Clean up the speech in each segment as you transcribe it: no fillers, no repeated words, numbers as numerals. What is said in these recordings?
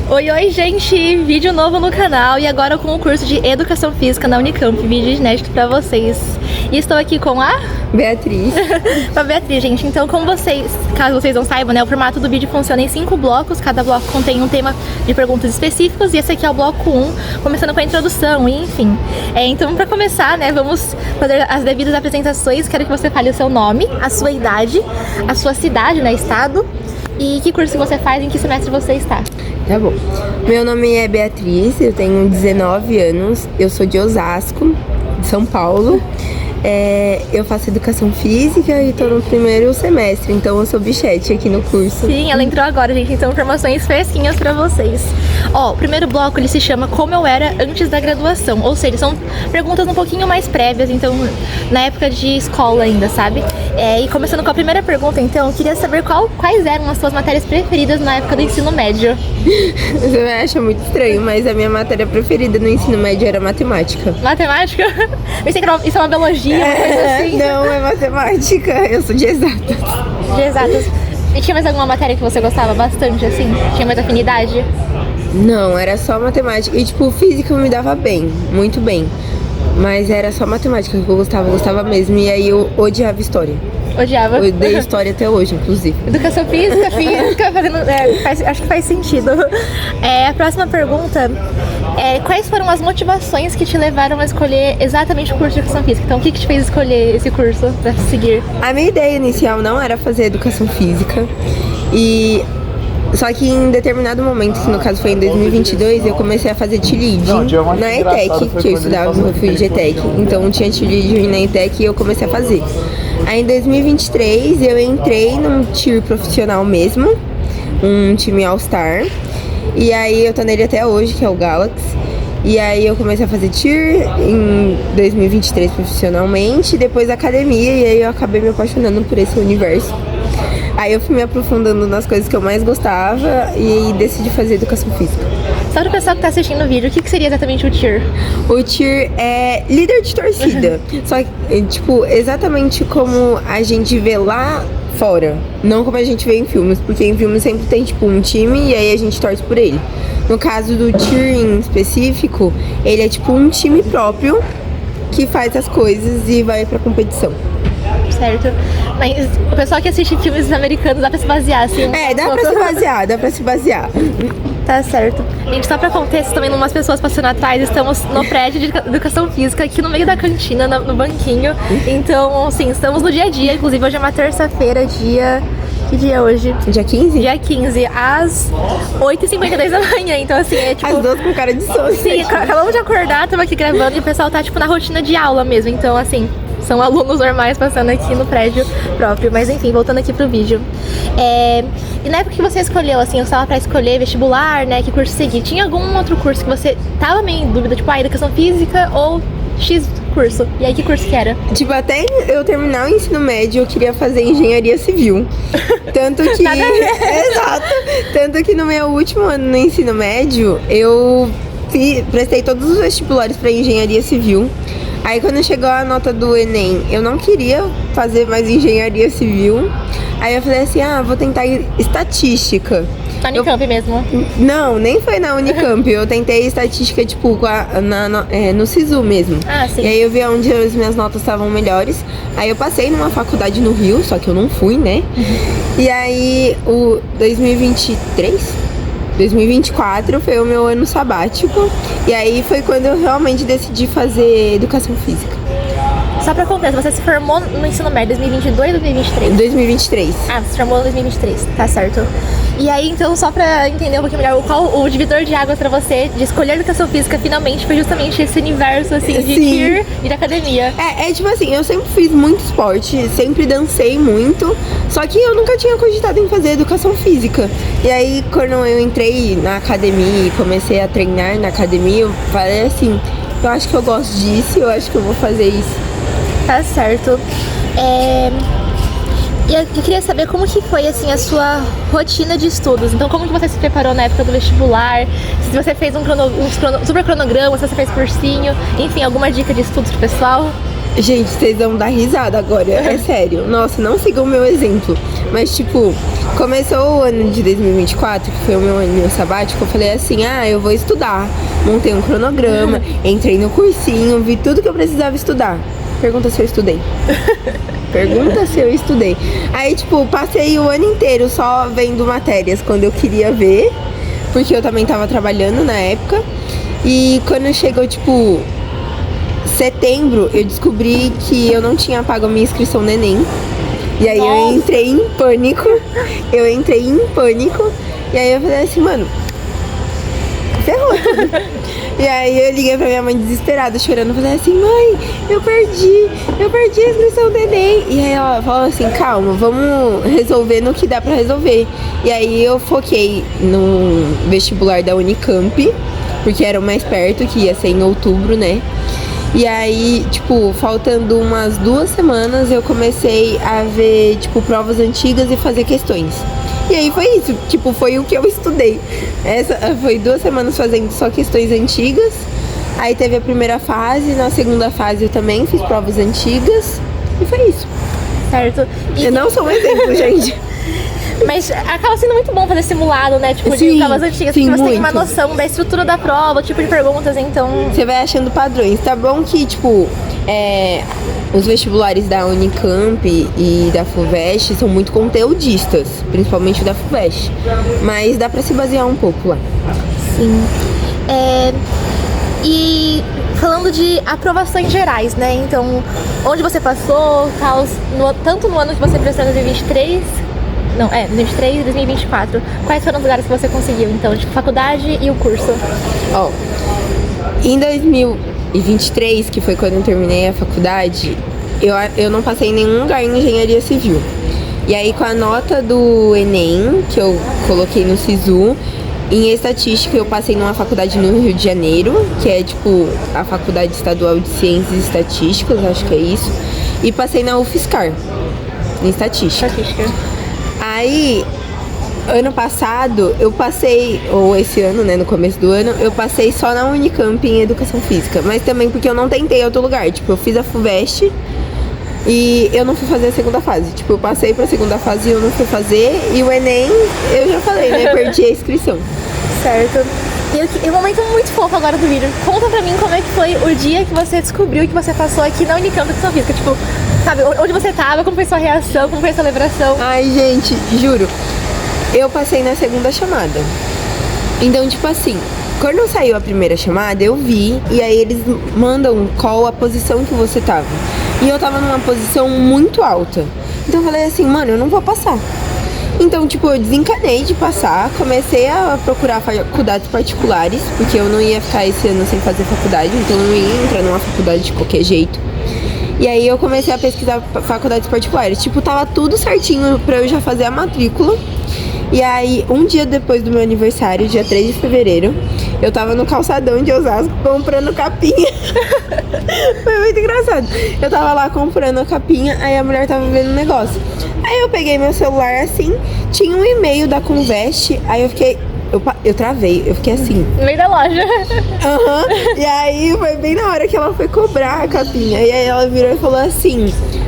Oi, oi, gente! Vídeo novo no canal e agora com o curso de Educação Física na Unicamp. Vídeo inédito pra vocês. E estou aqui com a... Beatriz. Com a Beatriz, gente. Então, como vocês, caso vocês não saibam, né, o formato do vídeo funciona em 5 blocos. Cada bloco contém um tema de perguntas específicos e esse aqui é o bloco 1, começando com a introdução e enfim. Então, pra começar, né, vamos fazer as devidas apresentações. Quero que você fale o seu nome, a sua idade, a sua cidade, né, estado e que curso você faz, em que semestre você está. Tá bom. Meu nome é Beatriz, eu tenho 19 anos, eu sou de Osasco, de São Paulo. Eu faço educação física e tô no primeiro semestre, então eu sou bichete aqui no curso. Sim, ela entrou agora, gente, então informações fresquinhas pra vocês. Ó, o primeiro bloco ele se chama Como Eu Era Antes da Graduação, ou seja, são perguntas um pouquinho mais prévias, então na época de escola ainda, sabe? E começando com a primeira pergunta, então, eu queria saber quais eram as suas matérias preferidas na época do ensino médio. Você vai achar muito estranho, mas a minha matéria preferida no ensino médio era matemática. Matemática? Pensei que isso é uma biologia, uma coisa assim. Não, é matemática, eu sou de exatas. De exatas. E tinha mais alguma matéria que você gostava bastante, assim? Tinha mais afinidade? Não, era só matemática. E tipo, física eu me dava bem, muito bem. Mas era só matemática que eu gostava mesmo. E aí eu odiava história. Odiava? Eu odeio história até hoje, inclusive. Educação física, fazendo, acho que faz sentido. A próxima pergunta é: quais foram as motivações que te levaram a escolher exatamente o curso de Educação Física? Então, o que te fez escolher esse curso pra seguir? A minha ideia inicial não era fazer Educação Física. Só que em determinado momento, que no caso foi em 2022, eu comecei a fazer cheerleading na ETEC, que eu estudava, eu fui de ETEC. Então tinha cheerleading na ETEC e eu comecei a fazer. Aí em 2023 eu entrei num cheer profissional mesmo, um time All-Star. E aí eu tô nele até hoje, que é o Galaxy. E aí eu comecei a fazer cheer em 2023 profissionalmente, depois academia, e aí eu acabei me apaixonando por esse universo. Aí eu fui me aprofundando nas coisas que eu mais gostava e decidi fazer educação física. Só para o pessoal que tá assistindo o vídeo, o que seria exatamente o cheer? O cheer é líder de torcida. Só que, tipo, exatamente como a gente vê lá fora. Não como a gente vê em filmes, porque em filmes sempre tem, tipo, um time e aí a gente torce por ele. No caso do cheer em específico, ele é tipo um time próprio que faz as coisas e vai pra competição. Certo. Mas o pessoal que assiste filmes americanos dá pra se basear, assim? Dá pra se basear. Tá certo. Gente, só pra contexto, também umas pessoas passando atrás, estamos no prédio de educação física, aqui no meio da cantina, no banquinho. Então, sim, estamos no dia a dia, inclusive hoje é uma terça-feira, dia... Que dia é hoje? Dia 15? Dia 15, às 8h52 da manhã, então assim, é tipo... As duas com cara de sono. Sim, acabamos de acordar, estamos aqui gravando e o pessoal tá tipo na rotina de aula mesmo, então assim... São alunos normais passando aqui no prédio próprio. Mas enfim, voltando aqui pro vídeo. E na época que você escolheu, assim, eu estava pra escolher vestibular, né, que curso seguir, tinha algum outro curso que você tava meio em dúvida, tipo, educação física ou X curso? E aí, que curso que era? Tipo, até eu terminar o ensino médio, eu queria fazer engenharia civil. Tanto que... Exato! Tanto que no meu último ano no ensino médio, eu prestei todos os vestibulares pra engenharia civil. Aí quando chegou a nota do Enem, eu não queria fazer mais engenharia civil. Aí eu falei assim, vou tentar estatística. Na Unicamp mesmo? Não, nem foi na Unicamp. Eu tentei estatística, tipo, no SISU mesmo. Ah, sim. E aí eu vi onde as minhas notas estavam melhores. Aí eu passei numa faculdade no Rio, só que eu não fui, né? E aí, o 2024 foi o meu ano sabático. E aí foi quando eu realmente decidi fazer educação física. Só pra contexto, você se formou no ensino médio 2022 ou 2023? 2023. Ah, você se formou em 2023, tá certo. E aí, então, só pra entender um pouquinho melhor, qual o divisor de águas pra você de escolher educação física finalmente foi justamente esse universo, assim, de cheer e de academia. Tipo assim, eu sempre fiz muito esporte, sempre dancei muito, só que eu nunca tinha cogitado em fazer educação física. E aí, quando eu entrei na academia e comecei a treinar na academia, eu falei assim, eu acho que eu gosto disso, eu acho que eu vou fazer isso. Tá certo. E eu queria saber como que foi, assim, a sua rotina de estudos. Então, como que você se preparou na época do vestibular? Se você fez um super cronograma, se você fez cursinho, enfim, alguma dica de estudos pro pessoal? Gente, vocês vão dar risada agora, é sério. Nossa, não sigam o meu exemplo. Mas, tipo, começou o ano de 2024, que foi o meu ano sabático, eu falei assim, eu vou estudar. Montei um cronograma, entrei no cursinho, vi tudo que eu precisava estudar. Pergunta se eu estudei. Pergunta se eu estudei. Aí, tipo, passei o ano inteiro só vendo matérias quando eu queria ver, porque eu também tava trabalhando na época. E quando chegou, tipo, setembro, eu descobri que eu não tinha pago a minha inscrição no Enem. E aí eu entrei em pânico. E aí eu falei assim, mano, ferrou tudo. E aí eu liguei pra minha mãe desesperada, chorando, falei assim, mãe, eu perdi a inscrição do Enem. E aí ela falou assim, calma, vamos resolver no que dá pra resolver. E aí eu foquei no vestibular da Unicamp, porque era o mais perto, que ia ser em outubro, né? E aí, tipo, faltando umas 2 semanas, eu comecei a ver, tipo, provas antigas e fazer questões. E aí foi isso, tipo, foi o que eu estudei. Foi 2 semanas fazendo só questões antigas. Aí teve a primeira fase, na segunda fase eu também fiz provas antigas. E foi isso. Certo. Eu não sou um exemplo, gente. Mas acaba sendo muito bom fazer simulado, né? Tipo, de provas antigas, porque você tem uma noção da estrutura da prova, o tipo de perguntas, então... Você vai achando padrões. Tá bom que, tipo, os vestibulares da Unicamp e da FUVEST são muito conteudistas, principalmente o da FUVEST. Mas dá pra se basear um pouco lá. Sim. E falando de aprovações gerais, né? Então, onde você passou, tanto no ano que você prestou em 2023... 2023 e 2024. Quais foram os lugares que você conseguiu, então, tipo, faculdade e o curso? Em 2023, que foi quando eu terminei a faculdade, eu não passei em nenhum lugar em engenharia civil. E aí, com a nota do Enem, que eu coloquei no SISU, em estatística eu passei numa faculdade no Rio de Janeiro, que é, tipo, a Faculdade Estadual de Ciências e Estatísticas, acho que é isso. E passei na UFSCar, em estatística. Aí, ano passado, eu passei, ou esse ano, né, no começo do ano, eu passei só na Unicamp em Educação Física. Mas também porque eu não tentei outro lugar. Tipo, eu fiz a FUVEST e eu não fui fazer a segunda fase. Tipo, eu passei pra segunda fase e eu não fui fazer. E o Enem, eu já falei, né, perdi a inscrição. Certo. E um momento muito fofo agora do vídeo. Conta pra mim como é que foi o dia que você descobriu que você passou aqui na Unicamp Educação Física. Tipo, sabe, onde você tava, como foi sua reação, como foi a celebração? Ai, gente, juro, eu passei na segunda chamada. Então, tipo assim, quando saiu a primeira chamada, eu vi, e aí eles mandam qual a posição que você tava. E eu tava numa posição muito alta. Então eu falei assim, mano, eu não vou passar. Então, tipo, eu desencanei de passar, comecei a procurar faculdades particulares, porque eu não ia ficar esse ano sem fazer faculdade, então eu não ia entrar numa faculdade de qualquer jeito. E aí eu comecei a pesquisar faculdades particulares. Tipo, tava tudo certinho pra eu já fazer a matrícula. E aí, um dia depois do meu aniversário, dia 3 de fevereiro, eu tava no calçadão de Osasco comprando capinha. Foi muito engraçado. Eu tava lá comprando a capinha, aí a mulher tava vendo um negócio. Aí eu peguei meu celular assim, tinha um e-mail da Convest, aí eu fiquei... Eu travei, eu fiquei assim. No meio da loja. E aí foi bem na hora que ela foi cobrar a capinha. E aí ela virou e falou assim,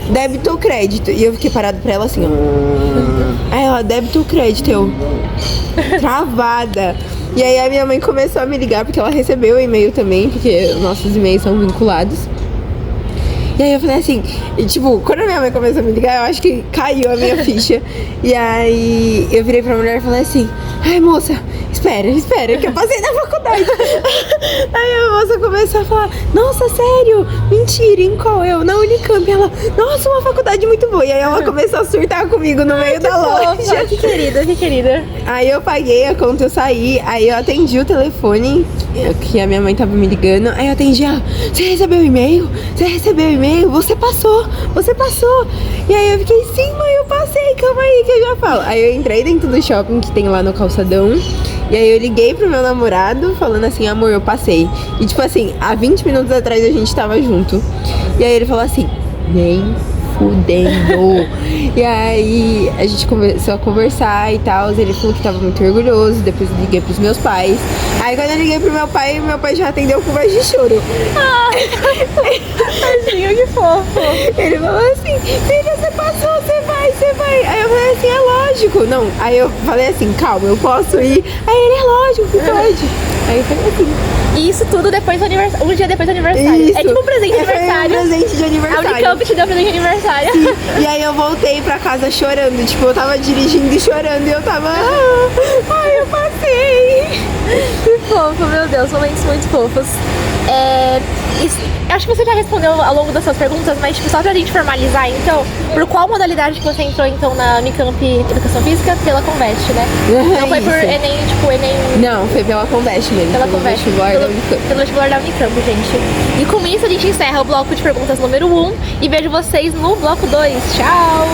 débito ou crédito? E eu fiquei parado pra ela assim, ó. Aí ela, débito ou crédito? Eu, travada. E aí a minha mãe começou a me ligar, porque ela recebeu o e-mail também, porque nossos e-mails são vinculados. E aí eu falei assim, e tipo, quando a minha mãe começou a me ligar, eu acho que caiu a minha ficha. E aí eu virei pra mulher e falei assim, ai moça, espera, que eu passei na faculdade. Aí a moça começou a falar, nossa, sério? Mentira, em qual? Eu, na Unicamp. Ela, nossa, uma faculdade muito boa. E aí ela começou a surtar comigo no meio da loja. Que querida. Aí eu paguei a conta, eu saí, aí eu atendi o telefone, que a minha mãe tava me ligando. Aí eu atendi ela, você recebeu o e-mail? Você passou. E aí eu fiquei, sim mãe, eu passei, calma aí que eu já falo. Aí eu entrei dentro do shopping que tem lá no calçadão. E aí eu liguei pro meu namorado falando assim, amor, eu passei. E tipo assim, há 20 minutos atrás a gente tava junto. E aí ele falou assim, nem fudendo. E aí a gente começou a conversar e tal. Ele falou que tava muito orgulhoso. Depois eu liguei pros meus pais. Aí quando eu liguei pro meu pai já atendeu com voz de choro. Tadinho, que fofo. Ele falou assim, filha, você passou, você vai. Aí eu falei assim, é lógico. Não, aí eu falei assim, calma, eu posso ir. Aí ele, é lógico que pode. Aí eu falei assim. E isso tudo depois do aniversário, um dia depois do aniversário. Isso. É tipo um presente de aniversário. Foi um presente de aniversário. A Unicamp te deu presente de aniversário. Sim. E aí eu voltei pra casa chorando. Tipo, eu tava dirigindo e chorando. E eu tava, ai, eu passei. Que fofo, meu Deus, momentos muito fofos. Acho que você já respondeu ao longo das suas perguntas, mas tipo, só pra gente formalizar, então, por qual modalidade que você entrou, então, na Unicamp Educação Física? Pela Conveste, né? Não foi por Enem, tipo, Enem... Não, foi pela Conveste mesmo. Pela Conveste. Pelo vestibular da Unicamp, gente. E com isso a gente encerra o bloco de perguntas número 1 e vejo vocês no bloco 2. Tchau!